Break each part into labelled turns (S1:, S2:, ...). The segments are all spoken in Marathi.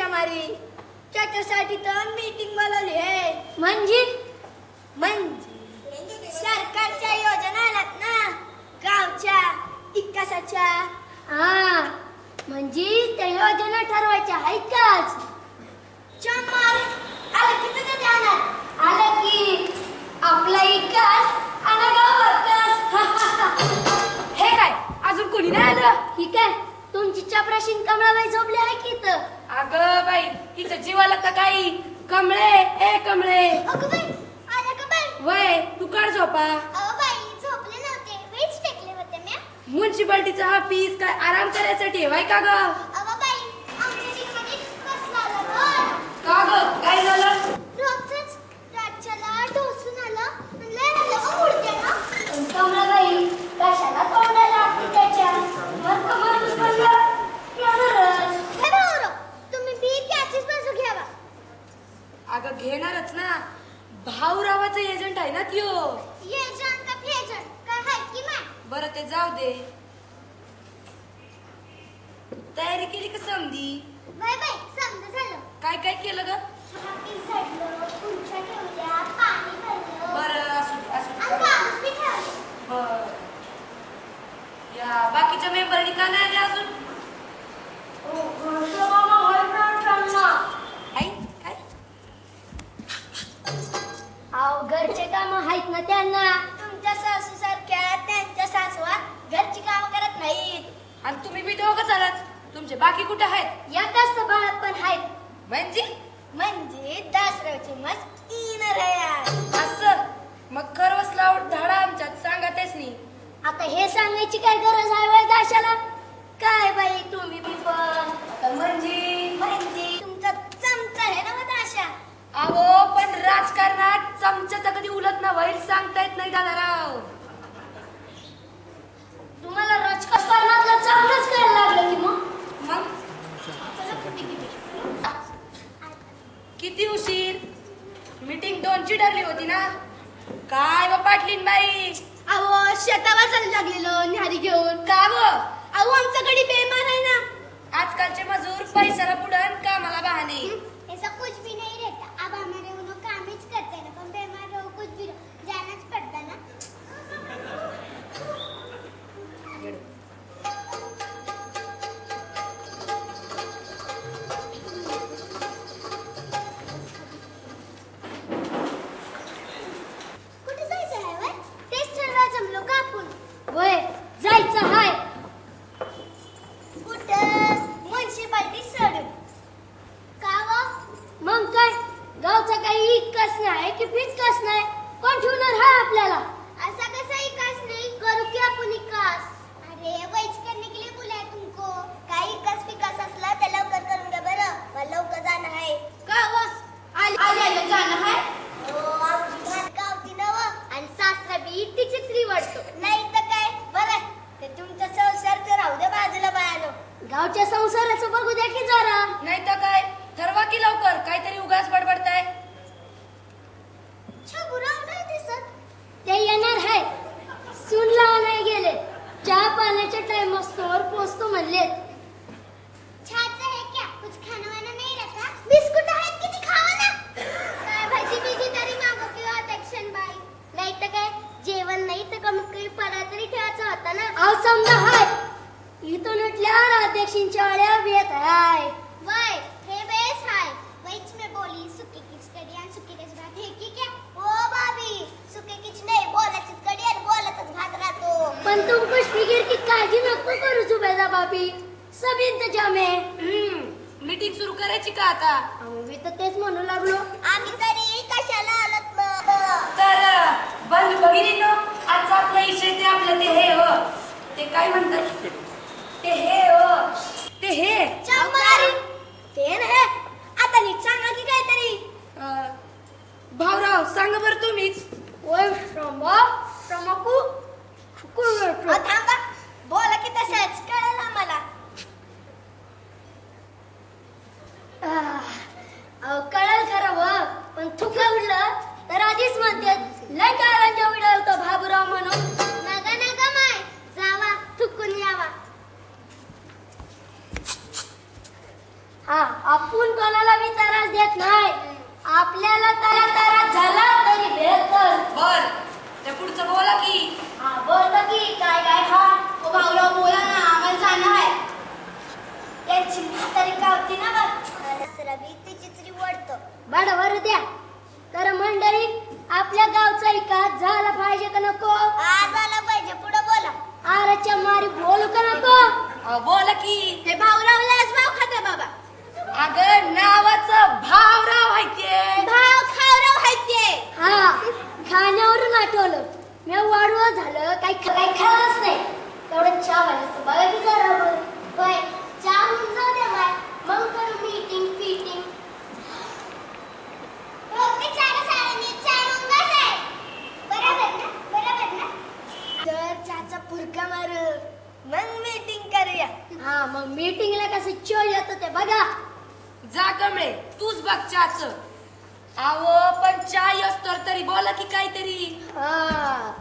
S1: उड्या मारी त्याच्यासाठी तर मीटिंग बोलवली आहे.
S2: म्हणजे
S1: सरकारच्या योजना आल्यात ना गावच्या विकासाच्या.
S2: हा म्हणजे त्या योजना ठरवायच्या आहेत का आज?
S1: आलं की तुझ्या ध्यानात
S2: आलं की आपला विकास आणि गाव विकास.
S3: हे काय अजून कोणी नाही आलं?
S2: ही काय तुमची चपराशीन कमळाबाई झोपली आहे की इथं?
S3: अगं बाई हिचं जीवाला तर काही. कमळे ए कमळे
S1: अगं बाई आल्या का बाई?
S3: वय तू काढ झोपा.
S1: अहो बाई झोपले नव्हते वेच टेकले होते म्या.
S3: म्युन्सिपाल्टीचा हा पीस काय आराम करायसाठी व्हाय का ग?
S1: अगं बाई आमच्या ठिकाणी कसलं आलं गं?
S3: का ग काय झालं?
S1: रोजच राज्याला ढोसून आलं आणि लय आलं गं मुडद्याला.
S2: पण कमळाबाई कशाला तोंडाला आपली त्याच्या मग माणूस म्हणलं येणारच.
S1: हे भाऊराव, तुम्ही बी त्याचीच बाजू घ्यावा.
S3: अगं घेणारच ना. भाऊरावाचा एजंट आहे ना त्यो.
S1: एजंट का फेजंट काय हाय की माय?
S3: बरं ते जाऊ दे. तयारी केली का समधी?
S1: बाय बाय समजा झालं.
S3: काय काय केलं ग?
S1: हापीस झाडलं, खुर्च्या ठेवल्या, पाणी भरलं.
S3: बरं असू दे असू
S1: आणि
S3: दे.
S1: कागद बी ठेवले.
S3: बरं. या बाकीच्या मेंबरनी का नाही आले अजून? आई काय?
S2: अहो घरचे काम आहेत ना त्यांना.
S1: तुमच्या सासू सारख्या त्यांच्या सासवा घरची काम करत नाहीत.
S3: आणि तुम्ही बी दोघंच आलात. तुमचे बाकी कुठे आहेत?
S2: एकाच बाळात पण आहेत.
S3: म्हणजे
S1: दासरावची मस्त इनर आहे.
S3: असं मग खरवस लावून धाडा आमच्यात सांगा तेच नाही.
S2: आता हे सांगायची काय गरज आहे वय दाशाला? काय बाई तुम्ही बी पण.
S3: आता
S1: म्हणजे तुमचा चमचा आहे ना मग दाशा.
S3: अहो पण राजकारणात चमच्याचा कधी उलट ना होईल सांगता येत नाही दादाराव.
S2: तुम्हाला राजकारणातलं चांगलंच करायला लागलं की मग.
S3: मग किती उशीर? मीटिंग 2ची ठरली होती ना. काय व पाटलीन बाई?
S1: अहो शेतावर चालू लागलेलो न्यारी घेऊन.
S3: का व?
S1: अहो आमच्याकडे बेमान आहे ना.
S3: आजकालचे मजूर पैशाला पुढं कामाला बहाणे.
S1: ऐसा कुछ भी नहीं रहता. अब हमारे उन्हों काम ही करते हैं ना. पण बेमान रहो कुछ भी जानाच पड़ता ना. कुठे जायचं आहे वय? तेच ठरवा जमलो का आपण?
S2: वय जायचं हाय.
S1: कुठं? म्युन्सिपाल्टी सोडून. का व?
S2: मग काय गावचा काही विकास नाही की विकास नाही. कोण ठेवणार हा आपल्याला?
S1: ऐसा कैसा विकास नहीं करू की आपण विकास. अरे वैच करने के लिए बोला है तुमको. काही विकास विकास असला तर लवकर करून घ्या बरं. मला लवकर जाणं आहे.
S2: का व आल्याला जाणं हाय.
S1: हो आमची घाट गावती नव आणि सासरा बी तिचीच रिवडतो. नाही तर काय बरं ते तुमच्या संसारचं राहू दे बाजूला बायानो.
S2: गावच्या संसाराचं बघू द्या की जरा.
S3: नाही तर काय ठरवा की लवकर. काहीतरी उगाच बडबडताय.
S1: छबुराव नाही दिसत.
S2: ते येणार हाय. सून लावा नाही गेले. चहा पाण्याच्या टाइम असतोवर पोचतो म्हणलेत.
S1: छाचं है क्या? कुछ खाना वाना नहीं रखा? बिस्कुट आहेत किती खावा ना. काय भाजी बिजी तरी मागो किंवा अध्यक्षन बाई. नाही तर काय जेवण नाही तर कमीत कमी परा तरी ठेवायचा होता ना.
S2: अहो समजा हाय. इथून उठल्यावर अध्यक्षींच्या आळ्या येत हाय.
S1: वय हे बेस हाय. वैच में बोली सुकी खिचडी आणि सुकी भात हे की क्या? ओ भाभी सुकी खिचडी नाही बोलाचीच कडी आणि बोलाचाच भात राहतो.
S2: पण तुम कुछ फिकिर की काळजी नको करू जुबैदा भाभी. सब इंतजाम है.
S3: मीटिंग सुरू करायची का आता?
S2: मी तर तेच म्हणू लागलो.
S1: आम्ही तरी कशाला आलत मग?
S3: तर बंद भगिनीनो आजचा आपला विषय ते आपलं ते हे हो. ते काय म्हणतात? ते हे हो. ते हे
S1: चमारी ते ना आता नीट सांगा की काहीतरी.
S3: भाऊराव सांगा बरं तुम्हीच.
S2: ओय श्रमाकू
S1: थांबा बोला की तसंच कळलं आम्हाला.
S2: कळल खरं व पण थुका उडलं तर आधीच म्हणतात लय कारांच्या उडा होता भाबुराव म्हणून.
S1: नगा नगा माय जावा थुकून यावा.
S2: हा आपण कोणाला बी त्रास देत नाही. आपल्याला त्याला त्रास झाला तरी बेहतर.
S3: बर त्या पुढचं बोला की.
S2: हा बोलतो की काय काय हा.
S1: ओ भाऊराव बोला ना, आम्हाला जाणं आहे.
S2: त्यांची तरी गावती ना बघ.
S1: रवी तिचीच रिवडतो.
S2: बरोबर द्या. तर मंडळी आपल्या गावचा विकास झाला पाहिजे का नको?
S1: झाला पाहिजे. पुढे बोला.
S2: आरच्या मारी बोलू का नको?
S3: बोला की.
S1: हे भाऊरावलाच भाव खाते बाबा.
S3: अगं नावाचं भावराव आहे ते.
S1: भाव खावराव हायते.
S2: हा खाण्यावरून आठवलं. मी वाढवं झालं काही खायलाच नाही. तेवढं चहा व्हायचं बघा की जरा
S1: होय, चहा होऊन जाऊ दे बाय. मग करू मीटिंग फीटिंग.
S2: तर चहाचा फुरका मार मग मीटिंग करूया. हा मग मीटिंगला कसं चोळ येतं ते बघा.
S3: जा कमळे तूच बघ चहाचं. आहो पण चहा असतो तरी बोला की काहीतरी.
S2: हा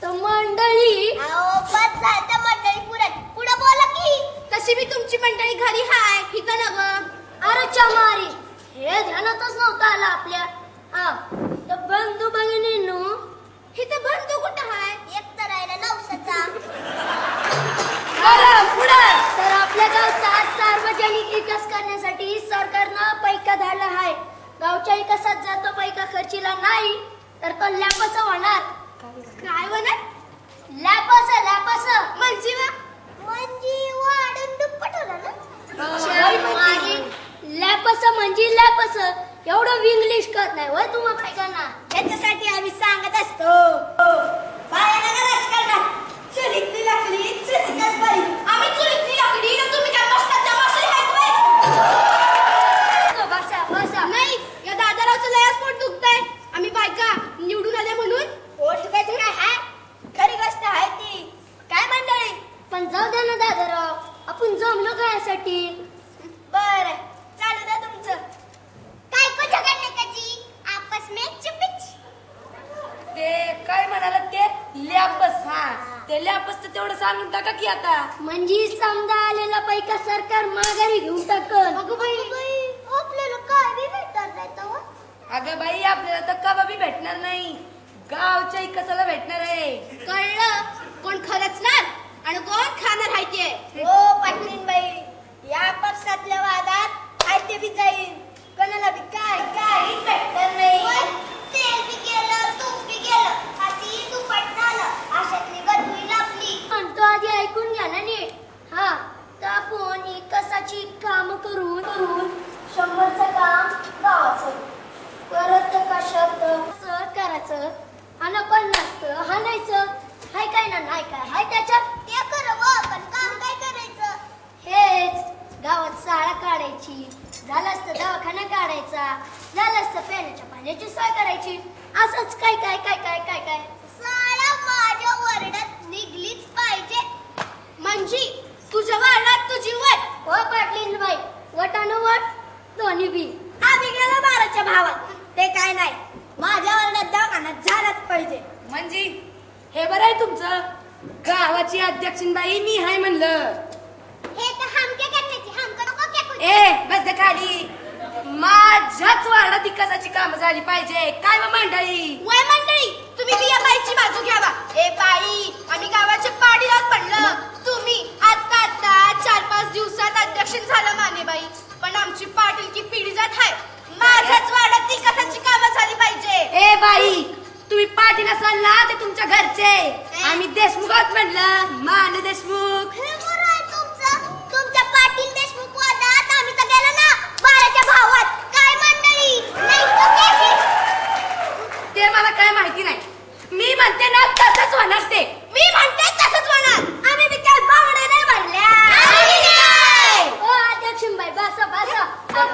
S2: तर मंडळी
S1: अहो बस झालं मंडळी पुरत. पुढे बोला की. तशी मी तुमची मंडळी घरी हाय हिथं नव.
S2: अरे चमारी हे ध्यानातच नव्हतं आलं आपल्या. हा तर बंधू भगिनींनो
S1: हिथं बंधू कुठं हाय? एक तर राहिला नवसाचा.
S3: पुढं.
S2: तर आपल्या गावचा सार्वजनिक विकास करण्यासाठी सरकारनं पैका धाडला आहे. गावच्या विकासात जर तो पैका खर्चीला नाही तर तो लॅपस होणार.
S1: काय होणार?
S2: लॅपस
S1: म्हणजे वाढून दुप्पट होणार ना.
S2: लॅपस म्हणजे लॅपस. एवढं इंग्लिश करत नाही वय तुम्हा पैकांना.
S1: त्याच्यासाठी आम्ही सांगत असतो. चुलीतली लाकडी चुलीतच बाई. आम्ही चुलीतली लाकडी ना तुम्ही काय मस्ताच्या मासळी
S2: बसा बसा.
S1: नाही, या दादारावचं लयच पोट दुखतंय. आम्ही बायका निवडून आल्या म्हणून पोट दुखायचं काय हाय? खरी गोष्ट आहे ती. काय मंडळी?
S2: पण जाऊ द्या ना दादाराव, आपण जमलो का यासाठी?
S1: बर चालू द्या तुमचं. काय को झगडने काजी आपस में चुपिच.
S3: ते काय म्हणाला ते लॅपस. हा ते लॅपस तर तेवढं सांगून टाका की आता.
S2: म्हणजे समजा आलेला पैका सरकार माघारी घेऊन टाकल.
S1: अगं बाई आपल्याला काय बी भेटणार नाही तेव्हा.
S3: अगं बाई आपल्याला तर कवा बी भेटणार नाही. गावच्या कसाला भेटणार आहे.
S1: कळलं कोण खरंचणार आणि कोण खाणार आहे ते. हो पाटील बाई या पक्षातल्या वादात आयते बी जाईल. कोणाला बी काय काही भेटणार नाही. तेल बी गेलं तूप बी गेलं. हाती दुपट झालं. अशातली गदवी लाभली.
S2: पण तो आधी ऐकून घ्या ना नीट. हा तर आपण विकासाची काम करून 100चं काम गावाचं परत कशात करायचं आणि 50चं हाणायचं. हाय काय ना नाही काय हाय त्याच्यात.
S1: ते करावं पण काम काय करायचं?
S2: हेच गावात शाळा काढायची. झालं असतं दवाखाना काढायचा. झालं असतं पिण्याच्या पाण्याची सोय करायची. असंच काय काय काय काय काय काय.
S1: साला माझ्या वर्णात निघलीच पाहिजे. म्हणजे तुझ्या वर्णात तुझी वट.
S2: हो पाटलीन बाई वटानं वट दोन्ही बी.
S1: आम्ही गेलो 12च्या भावात. ते काय नाही माझ्या वर्णात दवाखाना झालाच पाहिजे.
S3: म्हणजे हे बरं आहे तुमचं. गावाची अध्यक्षबाई मी हाय म्हणलं.
S1: हे तर हमके करण्याची हमका नको क्या कुछ.
S3: ए बस ग खाली. माझ्याच वार्डात विकासाची कामं झाली पाहिजे. काय मग मंडळी?
S1: वय मंडळी तुम्ही बी या बाईची बाजू घ्यावा. ए बाई आम्ही गावाच्या पाडीलाच पडलं. तुम्ही आता 4-5 दिवसात अध्यक्ष झालं माने बाई. पण आमची पाटीलकी पिढी जात आहे. माझ्याच वार्डात विकासाची कामं झाली पाहिजे.
S3: ए बाई तुम्ही पाटील असाल ना ते तुमच्या घरचे. आम्ही देशमुख आहोत म्हणलं. मान देशमुख.
S1: हे बरं आहे तुमचं. तुमच्या पाटील देशमुख वादात आम्ही तर गेलो ना 12च्या भावात. काय मंडळी नाही तर केली.
S3: ते मला काय माहिती नाही. मी म्हणते ना तसंच होणार ते.
S1: मी म्हणते तसंच होणार. आम्ही बी काय बावडे नाही म्हणल्या.
S2: हो अध्यक्षबाई बसा बसा.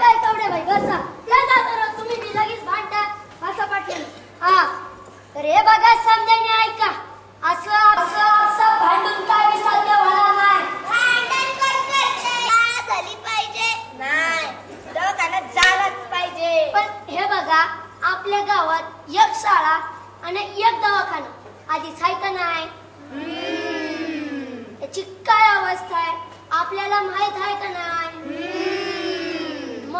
S2: काय तेवढे बाई बसा. काय दादाराव तुम्ही बी लगेच भांडता. बसा पाटील. हा तर हे बघा समजाने ऐका. असं असं असं भांडून काय साध्य होणार नाही.
S1: भांडण करते झाली पाहिजे. नाही दवाखान्यात झालाच पाहिजे.
S2: पण हे बघा आपल्या गावात एक शाळा आणि एक दवाखाना आधीच आहे का नाही. त्याची काय अवस्था आहे आपल्याला माहित आहे का नाही.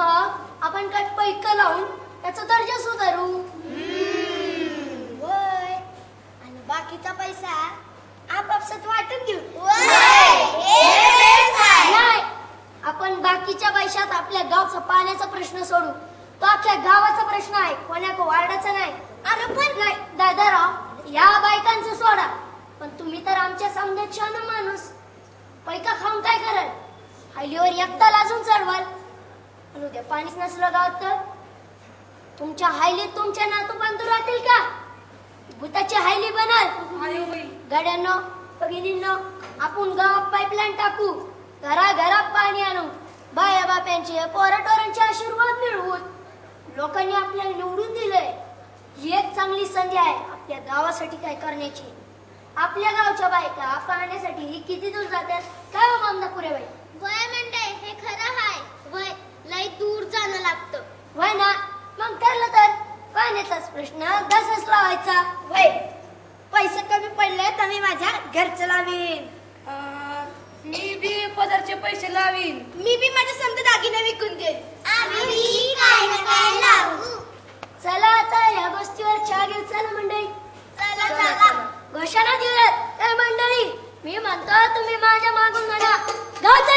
S2: मग आपण काय पैक लावून त्याचा दर्जा सुधारू.
S1: वय आणि बाकीचा पैसा आपापसात वाटून घेऊ.
S2: नाही, आपण बाकीच्या पैशात आपल्या गावचा पाण्याचा प्रश्न सोडू. तो अख्ख्या गावाचा प्रश्न आहे, कोण्या वार्डाचा नाही.
S1: अरे पण
S2: नाही दादाराव, या बायकांचं सोडा, पण तुम्ही तर आमच्या समजात छान माणूस. पैका खाऊन काय कराल? हायलीवर एकटा लाजून चढवाल. पण उद्या पाणीच नसलं गावात तर तुमच्या हायलीत तुमच्या नातू बांधू राहतील का? भूताची हायली बनाल. गाड्यांनो, भगिनींनो, आपण गावात पाईपलाईन टाकू, घराघरात पाणी आणू, बाया बाप्यांचे पोराटोरांचे आशीर्वाद मिळवून. लोकांनी आपल्याला निवडून दिलंय, ही एक चांगली संधी आहे आपल्या गावासाठी काय करण्याची. आपल्या गावच्या बायका पाहण्यासाठी किती दूर जातात काय हो मामदापुरे बाई?
S1: वय म्हणते हे खरं हाय. वय लय दूर जाणं लागतं.
S2: वय ना, मग ठरलं तर पाण्याचाच प्रश्न तसंच लावायचा.
S1: वय पैसे कमी पडले तर मी माझ्या घरचं लावीन.
S3: मी बी पदरचे पैसे लावीन.
S1: मी बी माझे समजा दागिने विकून देईन. आम्ही काय ना काय लावू.
S2: चला आता या गोष्टीवर चहा घेऊ. चला मंडळी,
S1: चला चला.
S2: घोषणा देऊयात. ए मंडळी, मी म्हणतो तुम्ही माझ्या मागून म्हणा, गावचा